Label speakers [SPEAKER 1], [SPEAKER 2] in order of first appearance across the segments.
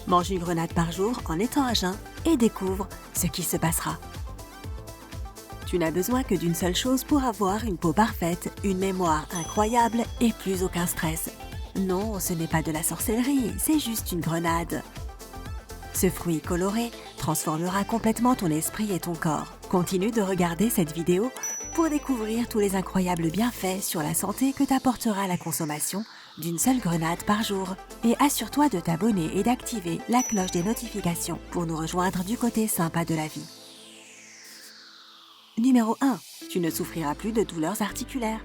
[SPEAKER 1] Mange une grenade par jour en étant à jeun et découvre ce qui se passera. Tu n'as besoin que d'une seule chose pour avoir une peau parfaite, une mémoire incroyable et plus aucun stress. Non, ce n'est pas de la sorcellerie, c'est juste une grenade. Ce fruit coloré transformera complètement ton esprit et ton corps. Continue de regarder cette vidéo pour découvrir tous les incroyables bienfaits sur la santé que t'apportera la consommation d'une seule grenade par jour. Et assure-toi de t'abonner et d'activer la cloche des notifications pour nous rejoindre du côté sympa de la vie. Numéro 1. Tu ne souffriras plus de douleurs articulaires.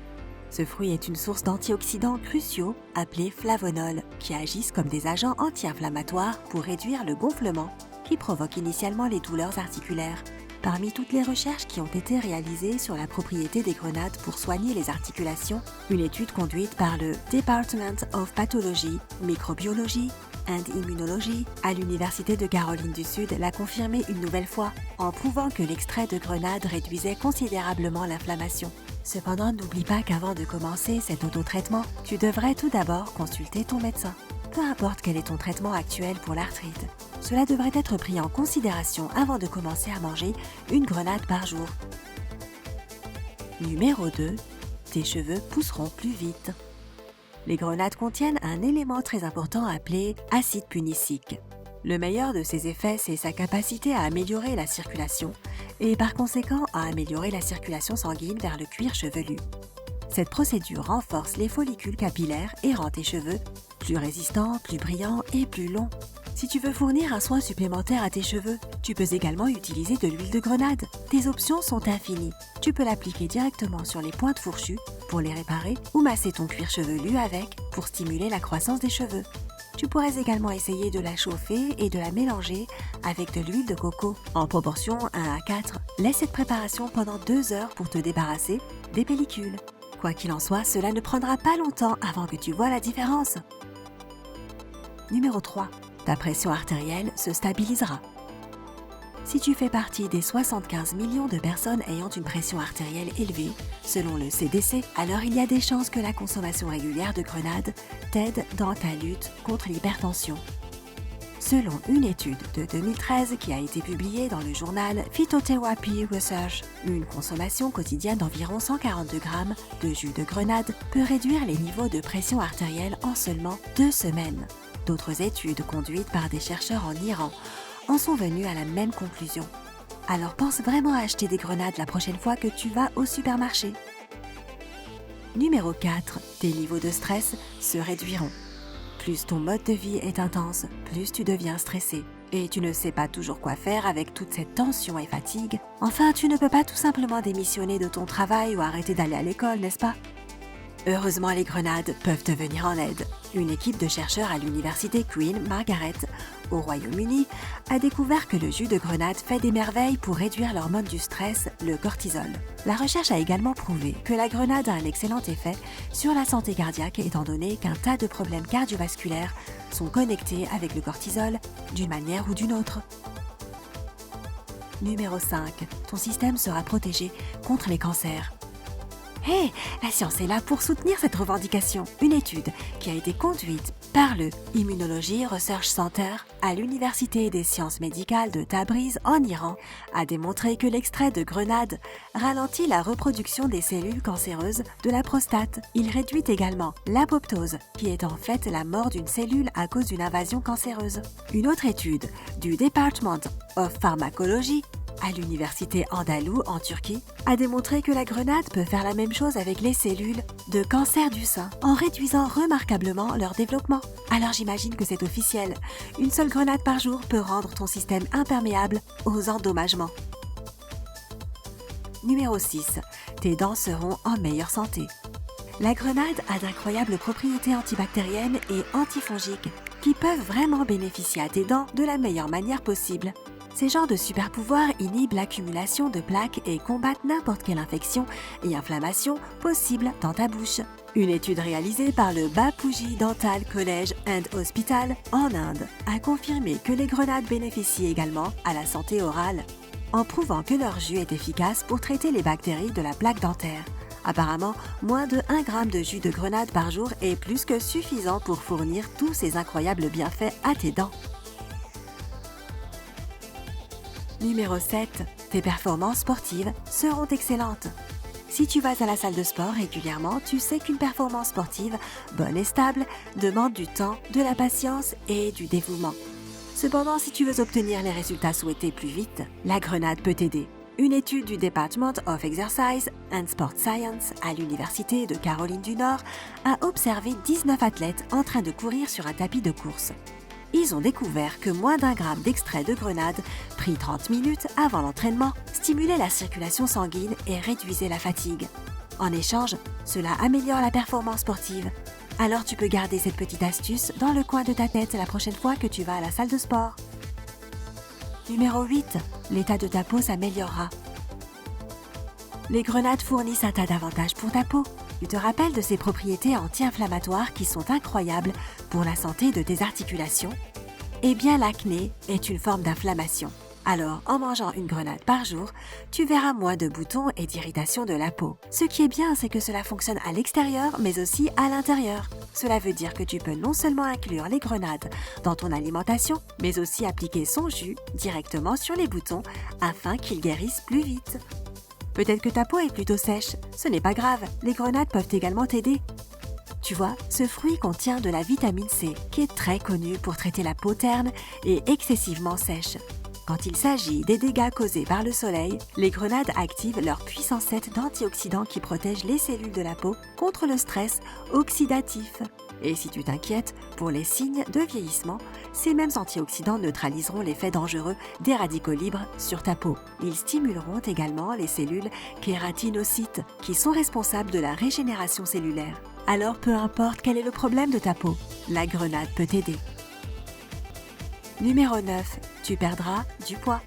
[SPEAKER 1] Ce fruit est une source d'antioxydants cruciaux appelés flavonols qui agissent comme des agents anti-inflammatoires pour réduire le gonflement qui provoque initialement les douleurs articulaires. Parmi toutes les recherches qui ont été réalisées sur la propriété des grenades pour soigner les articulations, une étude conduite par le Department of Pathology, Microbiology and Immunology à l'Université de Caroline du Sud l'a confirmé une nouvelle fois en prouvant que l'extrait de grenade réduisait considérablement l'inflammation. Cependant, n'oublie pas qu'avant de commencer cet autotraitement, tu devrais tout d'abord consulter ton médecin. Peu importe quel est ton traitement actuel pour l'arthrite, cela devrait être pris en considération avant de commencer à manger une grenade par jour. Numéro 2. Tes cheveux pousseront plus vite. Les grenades contiennent un élément très important appelé acide punicique. Le meilleur de ses effets, c'est sa capacité à améliorer la circulation et par conséquent à améliorer la circulation sanguine vers le cuir chevelu. Cette procédure renforce les follicules capillaires et rend tes cheveux plus résistants, plus brillants et plus longs. Si tu veux fournir un soin supplémentaire à tes cheveux, tu peux également utiliser de l'huile de grenade. Tes options sont infinies. Tu peux l'appliquer directement sur les pointes fourchues pour les réparer ou masser ton cuir chevelu avec pour stimuler la croissance des cheveux. Tu pourrais également essayer de la chauffer et de la mélanger avec de l'huile de coco en proportion 1 à 4. Laisse cette préparation pendant 2 heures pour te débarrasser des pellicules. Quoi qu'il en soit, cela ne prendra pas longtemps avant que tu vois la différence. Numéro 3. Ta pression artérielle se stabilisera. Si tu fais partie des 75 millions de personnes ayant une pression artérielle élevée, selon le CDC, alors il y a des chances que la consommation régulière de grenades t'aide dans ta lutte contre l'hypertension. Selon une étude de 2013 qui a été publiée dans le journal Phytotherapy Research, une consommation quotidienne d'environ 142 grammes de jus de grenade peut réduire les niveaux de pression artérielle en seulement 2 semaines. D'autres études conduites par des chercheurs en Iran en sont venues à la même conclusion. Alors pense vraiment à acheter des grenades la prochaine fois que tu vas au supermarché. Numéro 4. Tes niveaux de stress se réduiront. Plus ton mode de vie est intense, plus tu deviens stressé. Et tu ne sais pas toujours quoi faire avec toute cette tension et fatigue. Enfin, tu ne peux pas tout simplement démissionner de ton travail ou arrêter d'aller à l'école, n'est-ce pas ? Heureusement, les grenades peuvent te venir en aide. Une équipe de chercheurs à l'université Queen Margaret, au Royaume-Uni, a découvert que le jus de grenade fait des merveilles pour réduire l'hormone du stress, le cortisol. La recherche a également prouvé que la grenade a un excellent effet sur la santé cardiaque étant donné qu'un tas de problèmes cardiovasculaires sont connectés avec le cortisol d'une manière ou d'une autre. Numéro 5. Ton système sera protégé contre les cancers. Hé, la science est là pour soutenir cette revendication. Une étude qui a été conduite par le Immunology Research Center à l'Université des sciences médicales de Tabriz en Iran a démontré que l'extrait de grenade ralentit la reproduction des cellules cancéreuses de la prostate. Il réduit également l'apoptose, qui est en fait la mort d'une cellule à cause d'une invasion cancéreuse. Une autre étude du Department of Pharmacology à l'université Andalou en Turquie, a démontré que la grenade peut faire la même chose avec les cellules de cancer du sein en réduisant remarquablement leur développement. Alors j'imagine que c'est officiel. Une seule grenade par jour peut rendre ton système imperméable aux endommagements. Numéro 6. Tes dents seront en meilleure santé. La grenade a d'incroyables propriétés antibactériennes et antifongiques qui peuvent vraiment bénéficier à tes dents de la meilleure manière possible. Ces genres de super-pouvoirs inhibent l'accumulation de plaques et combattent n'importe quelle infection et inflammation possible dans ta bouche. Une étude réalisée par le Bapuji Dental College and Hospital en Inde a confirmé que les grenades bénéficient également à la santé orale, en prouvant que leur jus est efficace pour traiter les bactéries de la plaque dentaire. Apparemment, moins de 1 gramme de jus de grenade par jour est plus que suffisant pour fournir tous ces incroyables bienfaits à tes dents. Numéro 7. Tes performances sportives seront excellentes. Si tu vas à la salle de sport régulièrement, tu sais qu'une performance sportive, bonne et stable, demande du temps, de la patience et du dévouement. Cependant, si tu veux obtenir les résultats souhaités plus vite, la grenade peut t'aider. Une étude du Department of Exercise and Sport Science à l'Université de Caroline du Nord a observé 19 athlètes en train de courir sur un tapis de course. Ils ont découvert que moins d'1 gramme d'extrait de grenade, pris 30 minutes avant l'entraînement, stimulait la circulation sanguine et réduisait la fatigue. En échange, cela améliore la performance sportive. Alors tu peux garder cette petite astuce dans le coin de ta tête la prochaine fois que tu vas à la salle de sport. Numéro 8. L'état de ta peau s'améliorera. Les grenades fournissent un tas d'avantages pour ta peau. Tu te rappelles de ces propriétés anti-inflammatoires qui sont incroyables pour la santé de tes articulations? Eh bien, l'acné est une forme d'inflammation. Alors, en mangeant une grenade par jour, tu verras moins de boutons et d'irritation de la peau. Ce qui est bien, c'est que cela fonctionne à l'extérieur, mais aussi à l'intérieur. Cela veut dire que tu peux non seulement inclure les grenades dans ton alimentation, mais aussi appliquer son jus directement sur les boutons afin qu'ils guérissent plus vite. Peut-être que ta peau est plutôt sèche, ce n'est pas grave, les grenades peuvent également t'aider. Tu vois, ce fruit contient de la vitamine C, qui est très connue pour traiter la peau terne et excessivement sèche. Quand il s'agit des dégâts causés par le soleil, les grenades activent leur puissance 7 d'antioxydants qui protègent les cellules de la peau contre le stress oxydatif. Et si tu t'inquiètes pour les signes de vieillissement, ces mêmes antioxydants neutraliseront l'effet dangereux des radicaux libres sur ta peau. Ils stimuleront également les cellules kératinocytes qui sont responsables de la régénération cellulaire. Alors peu importe quel est le problème de ta peau, la grenade peut t'aider. Numéro 9. Tu perdras du poids.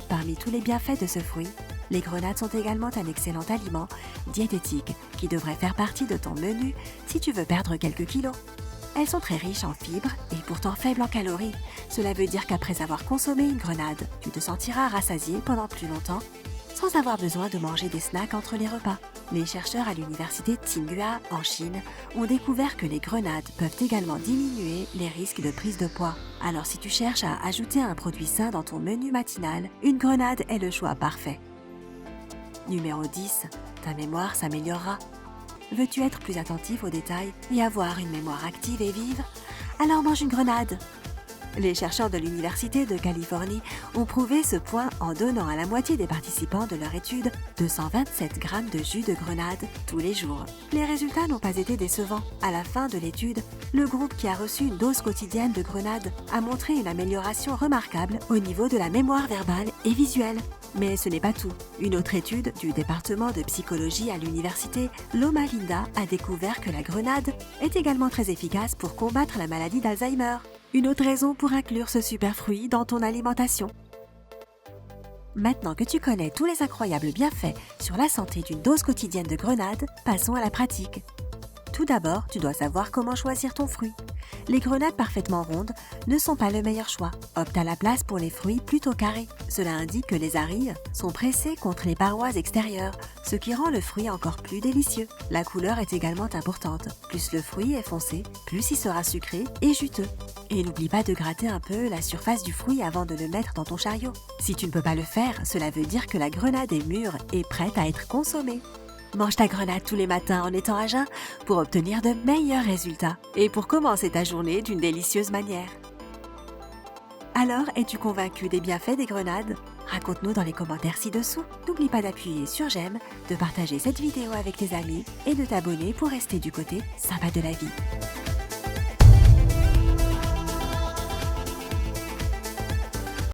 [SPEAKER 1] Parmi tous les bienfaits de ce fruit, les grenades sont également un excellent aliment diététique qui devrait faire partie de ton menu si tu veux perdre quelques kilos. Elles sont très riches en fibres et pourtant faibles en calories. Cela veut dire qu'après avoir consommé une grenade, tu te sentiras rassasié pendant plus longtemps sans avoir besoin de manger des snacks entre les repas. Les chercheurs à l'université Tsinghua en Chine ont découvert que les grenades peuvent également diminuer les risques de prise de poids. Alors si tu cherches à ajouter un produit sain dans ton menu matinal, une grenade est le choix parfait. Numéro 10. Ta mémoire s'améliorera. Veux-tu être plus attentif aux détails et avoir une mémoire active et vive? Alors mange une grenade! Les chercheurs de l'Université de Californie ont prouvé ce point en donnant à la moitié des participants de leur étude 227 grammes de jus de grenade tous les jours. Les résultats n'ont pas été décevants. À la fin de l'étude, le groupe qui a reçu une dose quotidienne de grenade a montré une amélioration remarquable au niveau de la mémoire verbale et visuelle. Mais ce n'est pas tout. Une autre étude du département de psychologie à l'université Loma Linda a découvert que la grenade est également très efficace pour combattre la maladie d'Alzheimer. Une autre raison pour inclure ce super fruit dans ton alimentation. Maintenant que tu connais tous les incroyables bienfaits sur la santé d'une dose quotidienne de grenade, passons à la pratique. Tout d'abord, tu dois savoir comment choisir ton fruit. Les grenades parfaitement rondes ne sont pas le meilleur choix. Opte à la place pour les fruits plutôt carrés. Cela indique que les arilles sont pressées contre les parois extérieures, ce qui rend le fruit encore plus délicieux. La couleur est également importante. Plus le fruit est foncé, plus il sera sucré et juteux. Et n'oublie pas de gratter un peu la surface du fruit avant de le mettre dans ton chariot. Si tu ne peux pas le faire, cela veut dire que la grenade est mûre et prête à être consommée. Mange ta grenade tous les matins en étant à jeun pour obtenir de meilleurs résultats et pour commencer ta journée d'une délicieuse manière. Alors, es-tu convaincu des bienfaits des grenades? Raconte-nous dans les commentaires ci-dessous. N'oublie pas d'appuyer sur j'aime, de partager cette vidéo avec tes amis et de t'abonner pour rester du côté sympa de la vie.